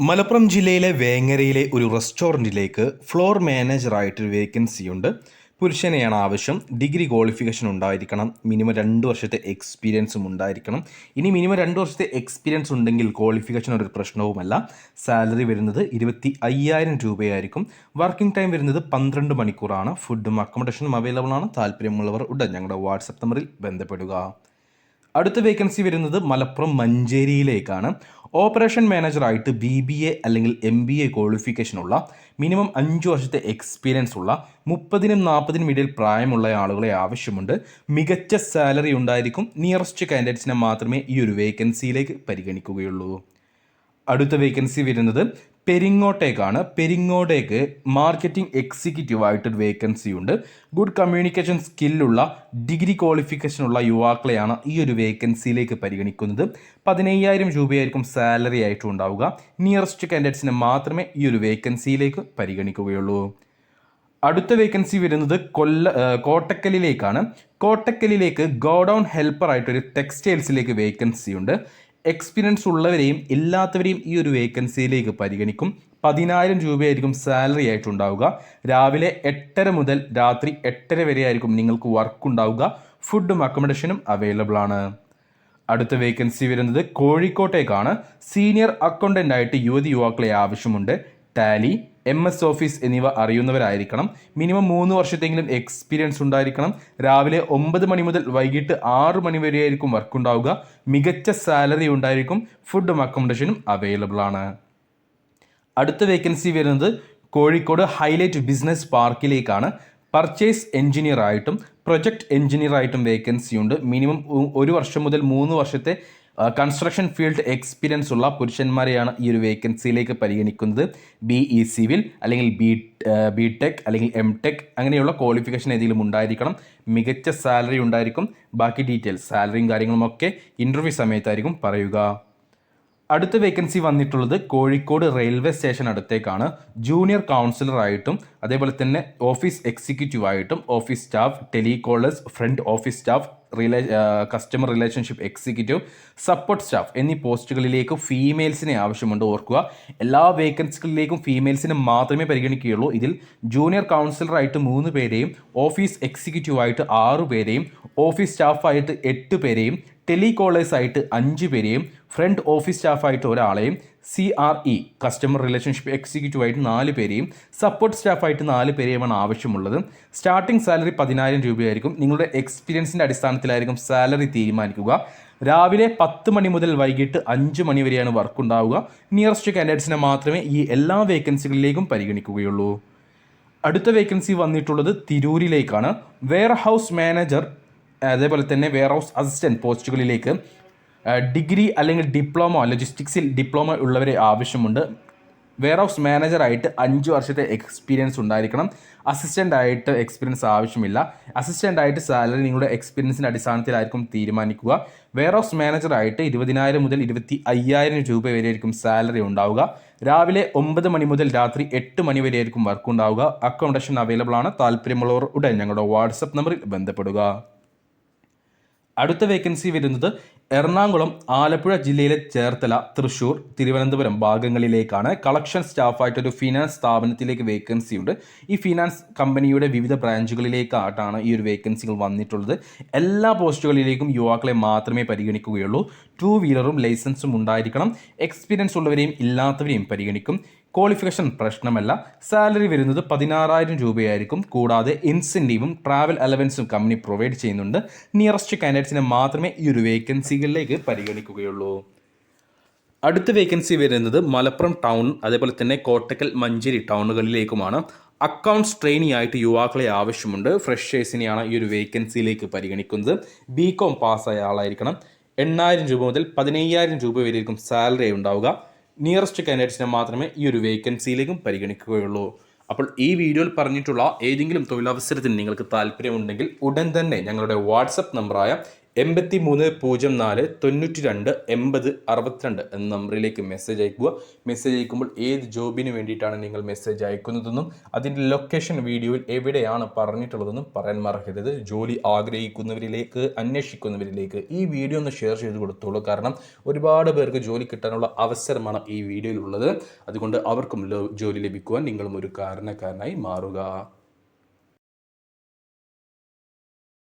മലപ്പുറം ജില്ലയിലെ വേങ്ങരയിലെ ഒരു റെസ്റ്റോറൻറ്റിലേക്ക് ഫ്ലോർ മാനേജറായിട്ടൊരു വേക്കൻസിയുണ്ട്. പുരുഷനെയാണ് ആവശ്യം. ഡിഗ്രി ക്വാളിഫിക്കേഷൻ ഉണ്ടായിരിക്കണം. മിനിമം 2 വർഷത്തെ എക്സ്പീരിയൻസും ഉണ്ടായിരിക്കണം. ഇനി മിനിമം 2 വർഷത്തെ എക്സ്പീരിയൻസ് ഉണ്ടെങ്കിൽ ക്വാളിഫിക്കേഷൻ ഒരു പ്രശ്നവുമല്ല. സാലറി വരുന്നത് 25,000 രൂപയായിരിക്കും. വർക്കിംഗ് ടൈം വരുന്നത് 12 മണിക്കൂറാണ്. ഫുഡും അക്കോമഡേഷനും അവൈലബിൾ ആണ്. താല്പര്യമുള്ളവർ ഉടൻ ഞങ്ങളുടെ വാട്സപ്പ് നമ്പറിൽ ബന്ധപ്പെടുക. അടുത്ത വേക്കൻസി വരുന്നത് മലപ്പുറം മഞ്ചേരിയിലേക്കാണ്. ഓപ്പറേഷൻ മാനേജറായിട്ട് BBA അല്ലെങ്കിൽ MBA ക്വാളിഫിക്കേഷനുള്ള മിനിമം 5 വർഷത്തെ എക്സ്പീരിയൻസ് ഉള്ള 30-നും 40-നും ഇടയിൽ പ്രായമുള്ള ആളുകളെ ആവശ്യമുണ്ട്. മികച്ച സാലറി ഉണ്ടായിരിക്കും. നിയറസ്റ്റ് കാൻഡിഡേറ്റ്സിനെ മാത്രമേ ഈ ഒരു വേക്കൻസിയിലേക്ക് പരിഗണിക്കുകയുള്ളൂ. അടുത്ത വേക്കൻസി വരുന്നത് പെരിങ്ങോട്ടേക്കാണ്. പെരിങ്ങോട്ടേക്ക് മാർക്കറ്റിംഗ് എക്സിക്യൂട്ടീവ് ആയിട്ടൊരു വേക്കൻസി ഉണ്ട്. ഗുഡ് കമ്മ്യൂണിക്കേഷൻ സ്കില്ലുള്ള ഡിഗ്രി ക്വാളിഫിക്കേഷനുള്ള യുവാക്കളെയാണ് ഈ ഒരു വേക്കൻസിയിലേക്ക് പരിഗണിക്കുന്നത്. 15,000 രൂപയായിരിക്കും സാലറി ആയിട്ട് ഉണ്ടാവുക. നിയറസ്റ്റ് കാൻഡിഡേറ്റ്സിനെ മാത്രമേ ഈ ഒരു വേക്കൻസിയിലേക്ക് പരിഗണിക്കുകയുള്ളൂ. അടുത്ത വേക്കൻസി വരുന്നത് കോട്ടക്കലിലേക്കാണ്. കോട്ടക്കലിലേക്ക് ഗോഡൗൺ ഹെൽപ്പറായിട്ടൊരു ടെക്സ്റ്റൈൽസിലേക്ക് വേക്കൻസി ഉണ്ട്. എക്സ്പീരിയൻസ് ഉള്ളവരെയും ഇല്ലാത്തവരെയും ഈ ഒരു വേക്കൻസിയിലേക്ക് പരിഗണിക്കും. 10,000 രൂപയായിരിക്കും സാലറി ആയിട്ടുണ്ടാവുക. രാവിലെ 8:30 മുതൽ രാത്രി 8:30 വരെ ആയിരിക്കും നിങ്ങൾക്ക് വർക്ക് ഉണ്ടാവുക. ഫുഡും അക്കോമഡേഷനും അവൈലബിൾ ആണ്. അടുത്ത വേക്കൻസി വരുന്നത് കോഴിക്കോട്ടേക്കാണ്. സീനിയർ അക്കൗണ്ടൻ്റ് ആയിട്ട് യുവാക്കളെ ആവശ്യമുണ്ട്. ടാലി, MS ഓഫീസ് എന്നിവ അറിയുന്നവരായിരിക്കണം. മിനിമം 3 വർഷത്തെങ്കിലും എക്സ്പീരിയൻസ് ഉണ്ടായിരിക്കണം. രാവിലെ 9 മണി മുതൽ വൈകിട്ട് 6 മണി വരെയായിരിക്കും വർക്ക് ഉണ്ടാവുക. മികച്ച സാലറി ഉണ്ടായിരിക്കും. ഫുഡും അക്കോമഡേഷനും അവൈലബിൾ ആണ്. അടുത്ത വേക്കൻസി വരുന്നത് കോഴിക്കോട് ഹൈലൈറ്റ് ബിസിനസ് പാർക്കിലേക്കാണ്. പർച്ചേസ് എഞ്ചിനീയർ ആയിട്ടും പ്രൊജക്ട് എഞ്ചിനീയർ ആയിട്ടും വേക്കൻസി ഉണ്ട്. മിനിമം 1 വർഷം മുതൽ 3 വർഷത്തെ കൺസ്ട്രക്ഷൻ ഫീൽഡ് എക്സ്പീരിയൻസ് ഉള്ള പുരുഷന്മാരെയാണ് ഈ ഒരു വേക്കൻസിയിലേക്ക് പരിഗണിക്കുന്നത്. BE സിവിൽ അല്ലെങ്കിൽ BTech അല്ലെങ്കിൽ MTech അങ്ങനെയുള്ള ക്വാളിഫിക്കേഷൻ ഏതെങ്കിലും ഉണ്ടായിരിക്കണം. മികച്ച സാലറി ഉണ്ടായിരിക്കും. ബാക്കി ഡീറ്റെയിൽസ് സാലറിയും കാര്യങ്ങളുമൊക്കെ ഇൻ്റർവ്യൂ സമയത്തായിരിക്കും പറയുക. അടുത്ത വേക്കൻസി വന്നിട്ടുള്ളത് കോഴിക്കോട് റെയിൽവേ സ്റ്റേഷൻ അടുത്തേക്കാണ്. ജൂനിയർ കൗൺസിലറായിട്ടും അതേപോലെ തന്നെ ഓഫീസ് എക്സിക്യൂട്ടീവ് ആയിട്ടും office staff, telecallers, front office staff, customer relationship executive, support staff എന്നീ പോസ്റ്റുകളിലേക്ക് ഫീമെയിൽസിനെ ആവശ്യമുണ്ട്. ഓർക്കുക, എല്ലാ വേക്കൻസികളിലേക്കും ഫീമെയിൽസിനെ മാത്രമേ പരിഗണിക്കുകയുള്ളൂ. ഇതിൽ ജൂനിയർ കൗൺസിലറായിട്ട് 3 പേരെയും, ഓഫീസ് എക്സിക്യൂട്ടീവ് ആയിട്ട് 6 പേരെയും, ഓഫീസ് സ്റ്റാഫായിട്ട് 8 പേരെയും, ടെലികോളേഴ്സ് ആയിട്ട് 5 പേരെയും, ഫ്രണ്ട് ഓഫീസ് സ്റ്റാഫായിട്ട് ഒരാളെയും, CRE കസ്റ്റമർ റിലേഷൻഷിപ്പ് എക്സിക്യൂട്ടീവ് ആയിട്ട് 4 പേരെയും, സപ്പോർട്ട് സ്റ്റാഫായിട്ട് 4 പേരെയുമാണ് ആവശ്യമുള്ളത്. സ്റ്റാർട്ടിംഗ് സാലറി 10,000 രൂപയായിരിക്കും. നിങ്ങളുടെ എക്സ്പീരിയൻസിൻ്റെ അടിസ്ഥാനത്തിലായിരിക്കും സാലറി തീരുമാനിക്കുക. രാവിലെ 10 മണി മുതൽ വൈകിട്ട് 5 മണി വരെയാണ് വർക്ക് ഉണ്ടാവുക. നിയറസ്റ്റ് കാൻഡിഡേറ്റ്സിനെ മാത്രമേ ഈ എല്ലാ വേക്കൻസികളിലേക്കും പരിഗണിക്കുകയുള്ളൂ. അടുത്ത വേക്കൻസി വന്നിട്ടുള്ളത് തിരൂരിലേക്കാണ്. വെയർ ഹൗസ് മാനേജർ അതേപോലെ തന്നെ വെയർ ഹൗസ് അസിസ്റ്റൻറ്റ് പോസ്റ്റുകളിലേക്ക് ഡിഗ്രി അല്ലെങ്കിൽ ഡിപ്ലോമ, ലോജിസ്റ്റിക്സിൽ ഡിപ്ലോമ ഉള്ളവരെ ആവശ്യമുണ്ട്. വെയർ ഹൗസ് മാനേജറായിട്ട് 5 വർഷത്തെ എക്സ്പീരിയൻസ് ഉണ്ടായിരിക്കണം. അസിസ്റ്റൻ്റ് ആയിട്ട് എക്സ്പീരിയൻസ് ആവശ്യമില്ല. അസിസ്റ്റൻ്റ് ആയിട്ട് സാലറി നിങ്ങളുടെ എക്സ്പീരിയൻസിൻ്റെ അടിസ്ഥാനത്തിലായിരിക്കും തീരുമാനിക്കുക. വെയർ ഹൗസ് മാനേജറായിട്ട് 20,000 മുതൽ 25,000 രൂപ വരെയായിരിക്കും സാലറി ഉണ്ടാവുക. രാവിലെ 9 മണി മുതൽ രാത്രി 8 മണി വരെയായിരിക്കും വർക്ക് ഉണ്ടാവുക. അക്കോമഡേഷൻ അവൈലബിൾ ആണ്. താല്പര്യമുള്ളവർ ഉടൻ ഞങ്ങളുടെ വാട്സപ്പ് നമ്പറിൽ ബന്ധപ്പെടുക. അടുത്ത വേക്കൻസി വരുന്നത് എറണാകുളം, ആലപ്പുഴ ജില്ലയിലെ ചേർത്തല, തൃശ്ശൂർ, തിരുവനന്തപുരം ഭാഗങ്ങളിലേക്കാണ്. കളക്ഷൻ സ്റ്റാഫായിട്ടൊരു ഫിനാൻസ് സ്ഥാപനത്തിലേക്ക് വേക്കൻസി ഉണ്ട്. ഈ ഫിനാൻസ് കമ്പനിയുടെ വിവിധ ബ്രാഞ്ചുകളിലേക്കായിട്ടാണ് ഈ ഒരു വേക്കൻസികൾ വന്നിട്ടുള്ളത്. എല്ലാ പോസ്റ്റുകളിലേക്കും യുവാക്കളെ മാത്രമേ പരിഗണിക്കുകയുള്ളൂ. 2 വീലറും ലൈസൻസും ഉണ്ടായിരിക്കണം. എക്സ്പീരിയൻസ് ഉള്ളവരെയും ഇല്ലാത്തവരെയും പരിഗണിക്കും. ക്വാളിഫിക്കേഷൻ പ്രശ്നമല്ല. സാലറി വരുന്നത് 16,000 രൂപയായിരിക്കും. കൂടാതെ ഇൻസെൻറ്റീവും ട്രാവൽ അലവൻസും കമ്പനി പ്രൊവൈഡ് ചെയ്യുന്നുണ്ട്. നിയറസ്റ്റ് കാൻഡിഡേറ്റ്സിനെ മാത്രമേ ഈ ഒരു വേക്കൻസികളിലേക്ക് പരിഗണിക്കുകയുള്ളൂ. അടുത്ത വേക്കൻസി വരുന്നത് മലപ്പുറം ടൗൺ അതേപോലെ തന്നെ കോട്ടക്കൽ, മഞ്ചേരി ടൗണുകളിലേക്കുമാണ്. അക്കൗണ്ട്സ് ട്രെയിനി ആയിട്ട് യുവാക്കളെ ആവശ്യമുണ്ട്. ഫ്രഷേഴ്സിനെയാണ് ഈ ഒരു വേക്കൻസിയിലേക്ക് പരിഗണിക്കുന്നത്. BCom പാസ്സായ ആളായിരിക്കണം. 8,000 രൂപ മുതൽ 15,000 രൂപ വരെയായിരിക്കും സാലറി ഉണ്ടാവുക. നിയറസ്റ്റ് കാൻഡിഡേറ്റ്സിനെ മാത്രമേ ഈ ഒരു വേക്കൻസിയിലേക്കും പരിഗണിക്കുകയുള്ളൂ. അപ്പോൾ ഈ വീഡിയോയിൽ പറഞ്ഞിട്ടുള്ള ഏതെങ്കിലും തൊഴിലവസരത്തിന് നിങ്ങൾക്ക് താല്പര്യമുണ്ടെങ്കിൽ ഉടൻ തന്നെ ഞങ്ങളുടെ വാട്സപ്പ് നമ്പറായ 8304928062 എന്ന നമ്പറിലേക്ക് മെസ്സേജ് അയക്കുക. മെസ്സേജ് അയക്കുമ്പോൾ ഏത് ജോബിന് വേണ്ടിയിട്ടാണ് നിങ്ങൾ മെസ്സേജ് അയക്കുന്നതെന്നും അതിൻ്റെ ലൊക്കേഷൻ വീഡിയോയിൽ എവിടെയാണ് പറഞ്ഞിട്ടുള്ളതെന്നും പറയാൻ മറക്കരുത്. ജോലി ആഗ്രഹിക്കുന്നവരിലേക്ക്, അന്വേഷിക്കുന്നവരിലേക്ക് ഈ വീഡിയോ ഒന്ന് ഷെയർ ചെയ്ത് കൊടുത്തോളൂ. കാരണം ഒരുപാട് പേർക്ക് ജോലി കിട്ടാനുള്ള അവസരമാണ് ഈ വീഡിയോയിലുള്ളത്. അതുകൊണ്ട് അവർക്കും ജോലി ലഭിക്കുവാൻ നിങ്ങളും ഒരു കാരണക്കാരനായി മാറുക.